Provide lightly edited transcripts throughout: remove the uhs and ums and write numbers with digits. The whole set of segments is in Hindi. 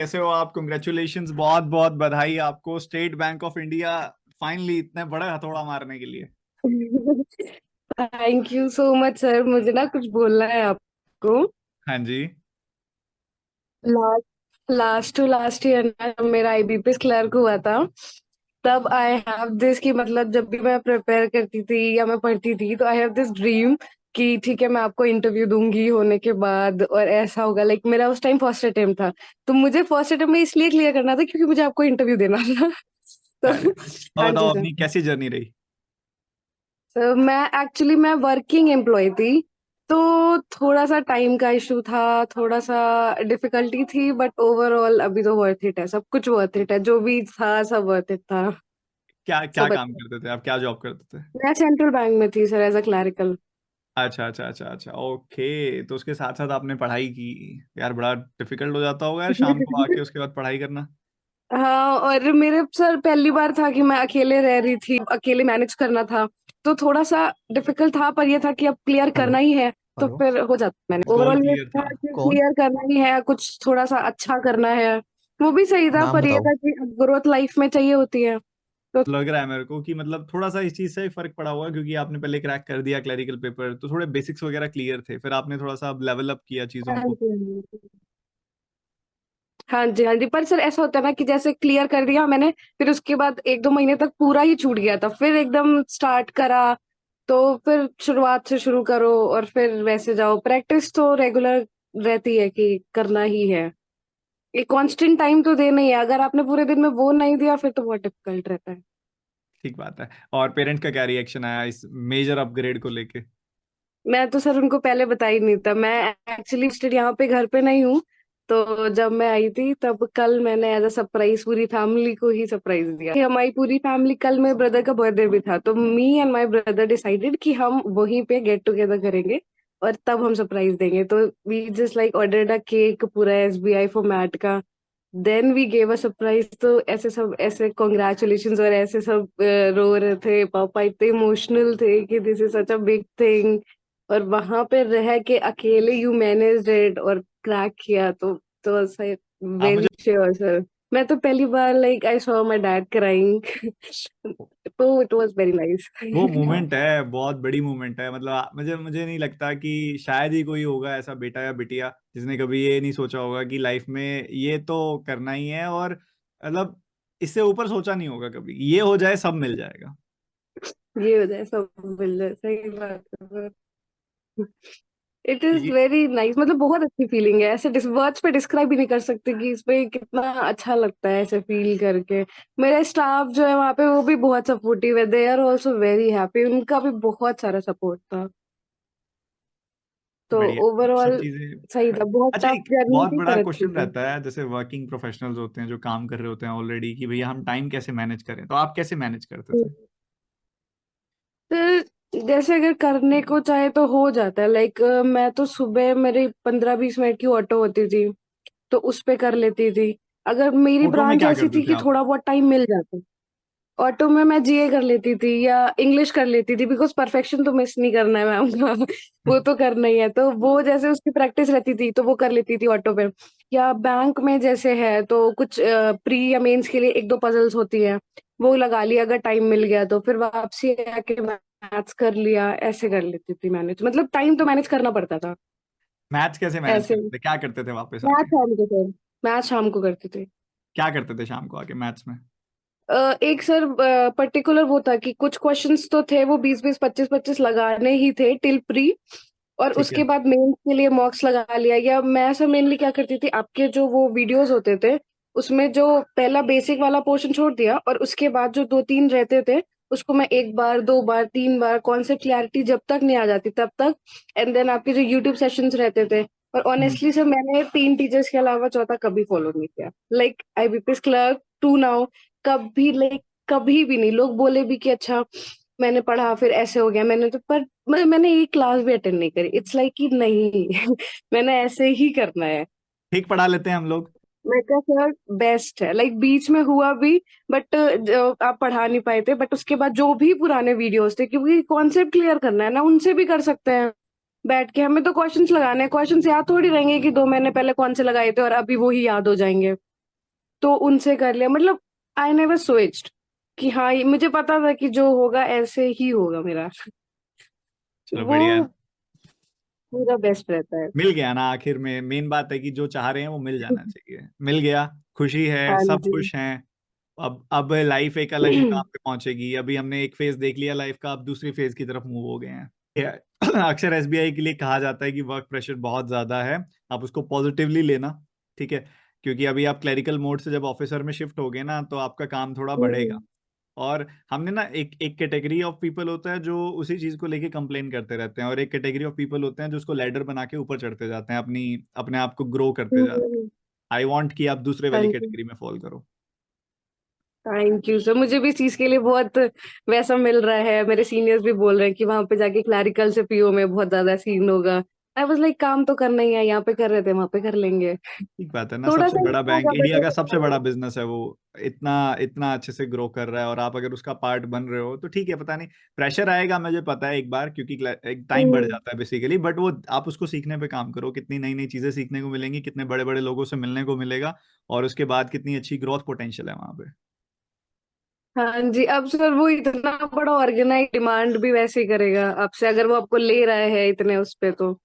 कैसे हो आप? कॉन्ग्रेचुलेशंस, बहुत बहुत बधाई आपको State Bank of India finally इतने बड़े हथौड़ा मारने के लिए। Thank you so much sir. मुझे ना कुछ बोलना है आपको। हाँ जी। Last last to last year ना जब मेरा आईबीपीएस क्लर्क हुआ था, तब आई हैव दिस कि मतलब जब भी मैं प्रिपेयर करती थी या मैं पढ़ती थी तो आई हैव दिस ड्रीम कि ठीक है मैं आपको इंटरव्यू दूंगी होने के बाद और ऐसा होगा। लाइक मेरा उस टाइम फर्स्ट अटेम्प्ट था, तो मुझे फर्स्ट अटेम्प्ट में इसलिए क्लियर करना था क्योंकि मुझे आपको इंटरव्यू देना था। तो अरे, तो हाँ जी बताओ सर। अपनी कैसी जर्नी रही। मैं वर्किंग एम्प्लॉय थी, तो थोड़ा सा टाइम का इशू था, थोड़ा सा डिफिकल्टी थी, बट ओवरऑल अभी तो वर्थ इट है, सब कुछ वर्थ इट है, जो भी था सब वर्थ इट था। क्या क्या सब काम अच्छा। करते थे आप? क्या जॉब करते थे? मैं सेंट्रल बैंक में थी सर, एज अ क्लरिकल। अच्छा अच्छा अच्छा अच्छा, ओके। तो उसके साथ साथ आपने पढ़ाई की। यार बड़ा डिफिकल्ट हो जाता होगा यार, शाम को आके उसके बाद पढ़ाई करना। हाँ, और मेरे सर पहली बार था कि मैं अकेले रह रही थी, अकेले मैनेज करना था, तो थोड़ा सा डिफिकल्ट था, पर ये था कि अब क्लियर हेलो। करना ही है, तो हेलो। फिर हो जाता। मैंने गोल ओवरऑल ये क्लियर था था। कि कौन? क्लियर करना ही है, कुछ थोड़ा सा अच्छा करना है। वो भी सही था, नाम पर ये बताओ। था कि ग्रोथ लाइफ में चाहिए होती है, तो लग रहा है मेरे को कि मतलब थोड़ा सा इस चीज से फर्क पड़ा हुआ, क्योंकि आपने पहले क्रैक कर दिया क्लरिकल पेपर, तो थोड़े बेसिक्स वगैरह क्लियर थे, फिर आपने थोड़ा सा लेवल अप किया चीजों हाँ को। जी हाँ जी हाँ जी। पर सर ऐसा होता है ना कि जैसे क्लियर कर दिया मैंने, फिर उसके बाद एक दो महीने तक पूरा ही छूट गया था, फिर एकदम स्टार्ट करा, तो फिर शुरुआत से शुरू करो और फिर वैसे जाओ। प्रैक्टिस तो रेगुलर रहती है कि करना ही है, एक कांस्टेंट टाइम तो देना ही है, अगर आपने पूरे दिन में वो नहीं दिया फिर तो बहुत डिफिकल्ट रहता है। ठीक बात है। और पेरेंट्स का क्या रिएक्शन आया इस मेजर अपग्रेड को लेके? मैं तो सर उनको पहले बता ही नहीं था, मैं एक्चुअली स्टडी यहाँ पे घर पे नहीं हूँ, तो जब मैं आई थी तब कल मैंने एज अ सरप्राइज पूरी फैमिली को ही सरप्राइज दिया कि हमारी पूरी फैमिली, कल मेरे ब्रदर का बर्थडे भी था, तो me and my brother decided कि हम वहीं पे गेट टुगेदर करेंगे और तब हम सरप्राइज देंगे। तो we just like ordered a cake पूरा एसबीआई फॉर्मेट का, then we gave a surprise. तो ऐसे सब ऐसे कॉन्ग्रेचुलेशंस और ऐसे सब रो रहे थे, पापा इतने इमोशनल थे कि this is such a big thing, और वहां पे रह के अकेले यू मैनेज्ड इट और क्रैक किया, तो सही। आप वेरी मुझे श्योर सर। मैं तो पहली बार like I saw my dad crying, तो इट वाज वेरी नाइस। वो मोमेंट है, बहुत बड़ी मोमेंट है। मतलब मुझे मुझे नहीं लगता कि शायद ही कोई होगा ऐसा बेटा या बिटिया जिसने कभी ये नहीं सोचा होगा कि लाइफ में ये तो करना ही है, और मतलब इससे ऊपर सोचा नहीं होगा कभी, ये हो जाए सब मिल जाएगा। ये हो जाए सब मिल जाए, सही बात है। इट इज क्योंकि वेरी नाइस, मतलब बहुत अच्छी फीलिंग है, ऐसे वर्ड्स पे डिस्क्राइब ही नहीं कर सकते कि इस पे कितना अच्छा लगता है ऐसे फील करके। मेरा स्टाफ जो है वहाँ पे वो भी बहुत सपोर्टिव है, they are also very happy, उनका भी बहुत सारा सपोर्ट था, तो बढ़िया, सब ओवरऑल सही चीजें। था। बहुत अच्छा, टफ एक जर्नी बहुत थी बड़ा पर अच्छी क्वेश्चन थी। रहता है, जैसे वर्किंग प्रोफेशनल्स होते हैं जो काम कर रहे होते हैं ऑलरेडी, कि भैया हम टाइम कैसे मैनेज करें, तो आप कैसे मैनेज करते थे? तो जैसे अगर करने को चाहे तो हो जाता है, लाइक मैं तो सुबह मेरी 15-20 मिनट की ऑटो होती थी, तो उस पे कर लेती थी। अगर मेरी फोटो में ब्रांच क्या ऐसी करते थी थे कि आप? थोड़ा बहुत टाइम मिल जाता, ऑटो में मैं जीए कर लेती थी या इंग्लिश कर लेती थी, बिकॉज परफेक्शन तो मिस नहीं करना है मैम का। वो तो करना ही है, तो वो जैसे उसकी प्रैक्टिस रहती थी तो वो कर लेती थी ऑटो पे। या बैंक में जैसे है तो कुछ प्री या मेंस के लिए एक दो पजल्स होती हैं, वो लगा लिया अगर टाइम मिल गया तो, फिर वापसी आके मैथ्स कर लिया, ऐसे कर लेती थी मैनेज, मतलब टाइम तो मैनेज करना पड़ता था मैथ्स कैसे मैनेज ऐसे। करते थे, क्या करते थे वापस मैथ आके? शाम को सर, मैथ शाम को करती थी। क्या करते थे शाम को आके मैथ्स में? एक सर पर्टिकुलर वो था कि कुछ क्वेश्चंस तो थे वो 20-20 25-25 लगाने ही थे टिल प्री, और ठीक है। उसके बाद मेंस के लिए मॉक्स लगा लिया। या मैं सर मेनली क्या करती थी, आपके जो वो वीडियोस होते थे उसमें जो पहला बेसिक वाला पोर्शन छोड़ दिया, और उसके बाद जो दो तीन रहते थे उसको मैं एक बार दो बार तीन बार कॉन्सेप्ट क्लैरिटी जब तक नहीं आ जाती तब तक, एंड देन आपके जो यूट्यूब सेशंस रहते थे। और हम्म। ऑनेस्टली सर मैंने तीन टीचर्स के अलावा चौथा कभी फॉलो नहीं किया, like IBPS clerk to now, कभी लाइक कभी भी नहीं। लोग बोले भी कि अच्छा मैंने पढ़ा फिर ऐसे हो गया, मैंने तो पर मैंने एक क्लास भी अटेंड नहीं करी, इट्स लाइक कि नहीं। मैंने ऐसे ही करना है। ठीक पढ़ा लेते हैं हम लोग। मैं कहा सर बेस्ट है, लाइक बीच में हुआ भी, बट आप पढ़ा नहीं पाए थे, बट उसके बाद जो भी पुराने वीडियोस थे, क्योंकि कॉन्सेप्ट क्लियर करना है ना, उनसे भी कर सकते हैं बैठ के। हमें तो क्वेश्चंस लगाने हैं, क्वेश्चंस याद थोड़ी रहेंगे कि 2 महीने पहले कौन से लगाए थे और अभी वो ही याद हो जाएंगे। तो उनसे कर लिया। मतलब आई नेवर स्विच्ड कि हाँ मुझे पता था कि जो होगा ऐसे ही होगा मेरा। चलो वो बढ़िया है। पूरा बेस्ट रहता है। मिल गया ना आखिर में, मेन बात है कि जो चाह रहे हैं वो मिल जाना चाहिए, मिल गया, खुशी है, हाँ सब जी। खुश हैं। अब लाइफ एक अलग मुकाम पे पहुंचेगी, अभी हमने एक फेज देख लिया लाइफ का, अब दूसरी फेज की तरफ मूव हो गए हैं। अक्सर एसबीआई के लिए कहा जाता है कि वर्क प्रेशर बहुत ज्यादा है, आप उसको पॉजिटिवली लेना, ठीक है, क्योंकि अभी आप क्लरिकल मोड से जब ऑफिसर में शिफ्ट हो गए ना तो आपका काम थोड़ा बढ़ेगा। हम्म। और हमने ना एक एक कैटेगरी ऑफ पीपल होता है जो उसी चीज को लेके कंप्लेन करते रहते हैं, और एक कैटेगरी ऑफ पीपल होते हैं जो उसको लैडर बना के ऊपर चढ़ते जाते हैं, अपने आप को ग्रो करते जाते हैं। हम्म। आई वांट कि आप दूसरे हाँ वाली जी। कैटेगरी में फॉल करो। थैंक यू सर, मुझे भी इस चीज के लिए बहुत वैसा मिल रहा है। मेरे सीनियर्स भी बोल रहे हैं कि वहां पे जाके क्लैरिकल से पीओ में बहुत ज्यादा सीन होगा। आई वाज लाइक काम तो करना ही है, यहाँ पे कर रहे थे वहां पे कर लेंगे। ठीक बात है ना, थोड़ा सबसे सा बड़ा बैंक, होगा इंडिया बट का सबसे बड़ा बिजनेस है वो, इतना इतना अच्छे से ग्रो कर रहा है, और आप अगर उसका पार्ट बन रहे हो तो ठीक है, पता नहीं, प्रेशर आएगा मुझे पता है एक बार, क्योंकि एक टाइम बढ़ जाता है बेसिकली, बट वो आप उसको सीखने पे काम करो, कितनी नई नई चीजें सीखने को मिलेंगी, कितने बड़े बड़े लोगों से मिलने को मिलेगा, और उसके बाद कितनी अच्छी ग्रोथ पोटेंशियल है वहां पे। हाँ जी। अब सर वो इतना बड़ा ऑर्गेनाइज डिमांड भी वैसे ही करेगा आपसे, अगर वो आपको ले रहा है इतने उस पे, तो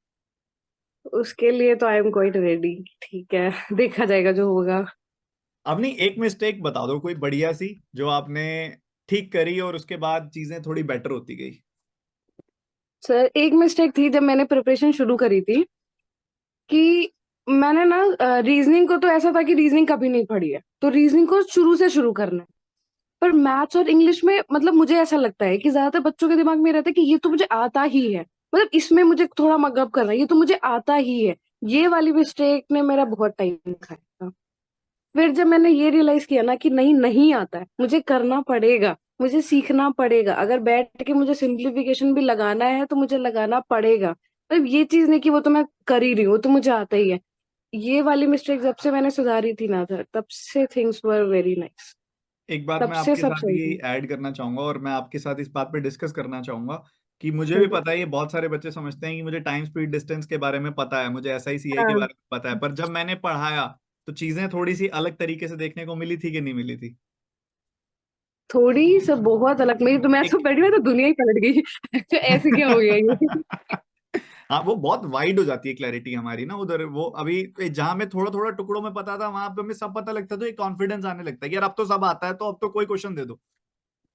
उसके लिए तो आई एम क्वाइट रेडी। ठीक है, देखा जाएगा जो होगा। अपनी एक मिस्टेक बता दो कोई बढ़िया सी, जो आपने ठीक करी और उसके बाद चीजें थोड़ी बेटर होती गई। सर एक मिस्टेक थी जब मैंने प्रिपरेशन शुरू करी थी, कि मैंने ना रीजनिंग को तो ऐसा था कि रीजनिंग कभी नहीं पढ़ी है, तो रीजनिंग को शुरू से शुरू करना है। पर मैथ्स और इंग्लिश में मतलब मुझे ऐसा लगता है कि ज्यादातर बच्चों के दिमाग में रहता है कि ये तो मुझे आता ही है, मतलब इसमें मुझे थोड़ा मगअप करना है, ये तो मुझे आता ही है। ये वाली मिस्टेक ने मेरा बहुत टाइम खाया था। फिर जब मैंने ये रियलाइज किया ना कि नहीं, नहीं आता है, मुझे करना पड़ेगा, मुझे सीखना पड़ेगा, अगर बैठ के मुझे सिंप्लीफिकेशन भी लगाना है तो मुझे लगाना पड़ेगा। मतलब ये चीज नहीं कि वो तो मैं कर ही रही हूँ, वो तो मुझे आता ही है। ये वाली मिस्टेक जब से मैंने सुधारी थी ना सर, तब से थिंग्स वर वेरी नाइस। एक बात तब मैं से आपके सब साथ सही ये थी। ऐड करना चाहूंगा, और मैं आपके साथ इस बात पे डिस्कस करना चाहूंगा कि मुझे भी हम्म। पता है, ये बहुत सारे बच्चे समझते हैं कि मुझे टाइम स्पीड डिस्टेंस के बारे में पता है, मुझे एसआई सीआई के हाँ, बारे में पता है, पर जब मैंने पढ़ाया तो चीजें थोड़ी सी अलग तरीके से देखने को मिली थी कि नहीं मिली थी। थोड़ी सब बहुत अलग। मेरी तो मैं एक तो पढ़ी, मैं तो दुनिया ही पलट गई। ऐसे क्या हो गया ये। हाँ, वो बहुत वाइड हो जाती है क्लैरिटी हमारी ना उधर, वो अभी जहां में थोड़ा थोड़ा टुकड़ों में पता था वहां पे हमें सब पता लगता है, तो एक कॉन्फिडेंस आने लगता है कि यार अब तो सब आता है, तो अब तो कोई क्वेश्चन दे दो।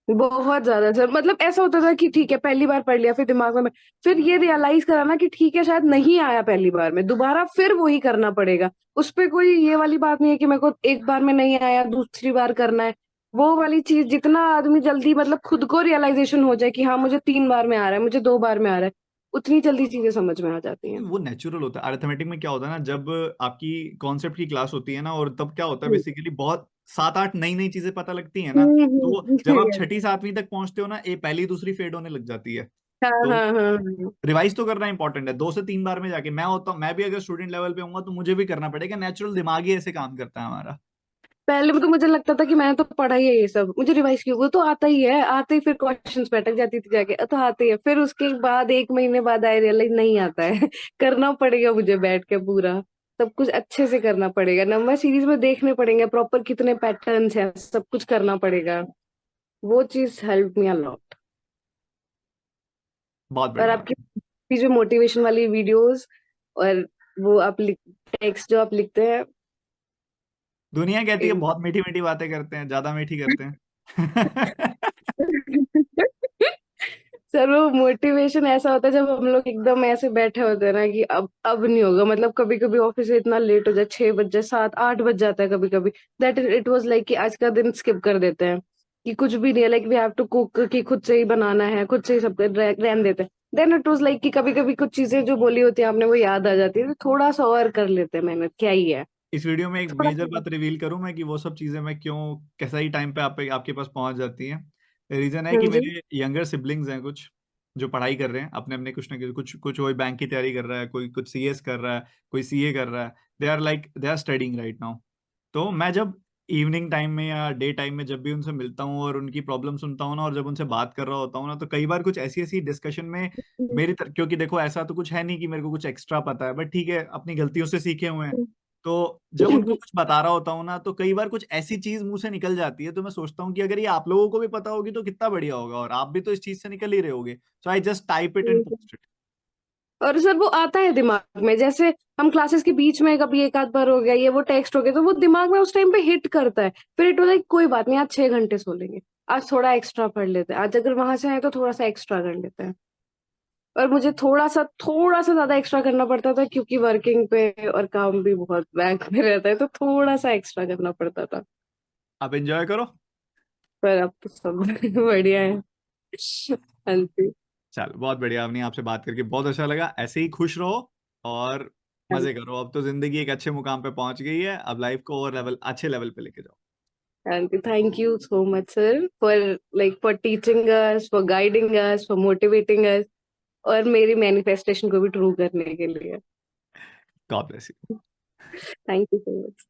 बहुत ज्यादा सर, मतलब ऐसा होता था कि ठीक है पहली बार पढ़ लिया, फिर दिमाग में फिर ये रियलाइज करा ना कि ठीक है शायद नहीं आया पहली बार में, दोबारा फिर वही करना पड़ेगा। उस पे कोई ये वाली बात नहीं है कि मेरे को एक बार में नहीं आया दूसरी बार करना है। वो वाली चीज जितना आदमी जल्दी मतलब खुद को रियलाइजेशन हो जाए कि हाँ मुझे 3 बार में आ रहा है, मुझे 2 बार में आ रहा है, उतनी जल्दी चीजें समझ में आ जाती हैं। वो नेचुरल होता है, अरिथमेटिक में क्या होता है ना, जब आपकी कॉन्सेप्ट की क्लास होती है ना, और तब क्या होता है हम्म। बेसिकली, बहुत सात आठ नई नई चीजें पता लगती है ना, तो जब आप yes। छठी सातवीं तक पहुंचते हो ना, ये पहली दूसरी फेड होने लग जाती है। हाँ तो हाँ हाँ हाँ। रिवाइज तो करना इंपॉर्टेंट है, 2 से 3 बार में जाके, मैं होता हूँ, मैं भी अगर स्टूडेंट लेवल पे हूँ तो मुझे भी करना पड़ेगा, नेचुरल दिमाग ही ऐसे काम करता है हमारा। पहले में तो मुझे लगता था कि मैंने तो पढ़ा ही है ये सब, मुझे रिवाइज क्यों, वो तो आता ही है, आते ही फिर क्वेश्चंस पे अटक जाती थी जाके, तो आते ही है। फिर उसके बाद 1 महीने बाद आई रियलाइज नहीं आता है। करना पड़ेगा मुझे बैठ के पूरा, सब कुछ अच्छे से करना पड़ेगा, नंबर सीरीज में देखने पड़ेंगे प्रॉपर कितने पैटर्न्स हैं, सब कुछ करना पड़ेगा। वो चीज हेल्प मी अलॉट। बहुत और बढ़िया। आपकी जो मोटिवेशन वाली वीडियोस, और वो आप टेक्स्ट जो आप लिखते हैं। दुनिया कहती है बहुत मीठी मीठी बातें करते हैं, ज्यादा मीठी करते हैं। सर वो मोटिवेशन ऐसा होता है जब हम लोग एकदम ऐसे बैठे होते हैं ना कि अब नहीं होगा, मतलब कभी कभी ऑफिस से इतना लेट हो जाए, 6 बज जाए, 7 8 बज जाता है कभी कभी। दैट इट वाज लाइक कि आज का दिन स्किप कर देते हैं, कि कुछ भी नहीं है, like we have to cook, कि खुद से ही बनाना है, खुद से ही सब रहने देते हैं। देन इट वाज लाइक कि कभी कभी कुछ चीजें जो बोली होती है आपने वो याद आ जाती है, तो थोड़ा सा और कर लेते हैं मेहनत, क्या ही है। इस वीडियो में एक थोड़ा मेजर सा। बात रिवील करूं मैं, कि वो सब चीजें मैं क्यों, कैसा ही टाइम पे आपके पास पहुंच जाती हैं। रीजन है हाँ कि जी। मेरे यंगर सिबलिंग्स हैं कुछ, जो पढ़ाई कर रहे हैं अपने अपने, कुछ ना कुछ, कुछ कोई बैंक की तैयारी कर रहा है, कोई कुछ सीएस कर रहा है, कोई सीए कर रहा है, they are studying right now. तो मैं जब इवनिंग टाइम में या डे टाइम में जब भी उनसे मिलता हूँ और उनकी प्रॉब्लम सुनता हूँ ना, और जब उनसे बात कर रहा होता हूँ ना, तो कई बार कुछ ऐसी ऐसी डिस्कशन में क्योंकि देखो ऐसा तो कुछ है नहीं कि मेरे को कुछ एक्स्ट्रा पता है, बट ठीक है, अपनी गलतियों से सीखे हुए हैं। तो जब उनको कुछ बता रहा होता हूँ ना, तो कई बार कुछ ऐसी चीज मुंह से निकल जाती है, तो मैं सोचता हूँ कि अगर ये आप लोगों को भी पता होगी तो कितना बढ़िया होगा, और आप भी तो इस चीज से निकल ही रहे होगे। So I just type it and post it. और सर वो आता है दिमाग में, जैसे हम क्लासेस के बीच में कभी एक आध बार हो गया, ये वो टेक्स्ट हो गया, तो वो दिमाग में उस टाइम पे हिट करता है। फिर इट लाइक कोई बात नहीं, आज 6 घंटे सो लेंगे, आज थोड़ा एक्स्ट्रा पढ़ लेते हैं, आज अगर वहां से आए तो थोड़ा सा एक्स्ट्रा कर लेते हैं। और मुझे थोड़ा सा ज्यादा एक्स्ट्रा करना पड़ता था, क्योंकि वर्किंग पे और काम भी बहुत बैंक में रहता है, तो थोड़ा सा एक्स्ट्रा करना पड़ता था। आप एंजॉय करो। पर अब तो सब बढ़िया है। हाँ जी। चल बहुत बढ़िया, अपनी आपसे बात करके बहुत अच्छा लगा, ऐसे ही खुश रहो और मजे करो। अब तो जिंदगी एक अच्छे मुकाम पे पहुंच गई है, अब लाइफ को और लेवल, अच्छे लेवल पे लेके जाओ। Thank you so much sir, for teaching us, for guiding us, for motivating अस, और मेरी मैनिफेस्टेशन को भी ट्रू करने के लिए। God bless you. Thank you so much.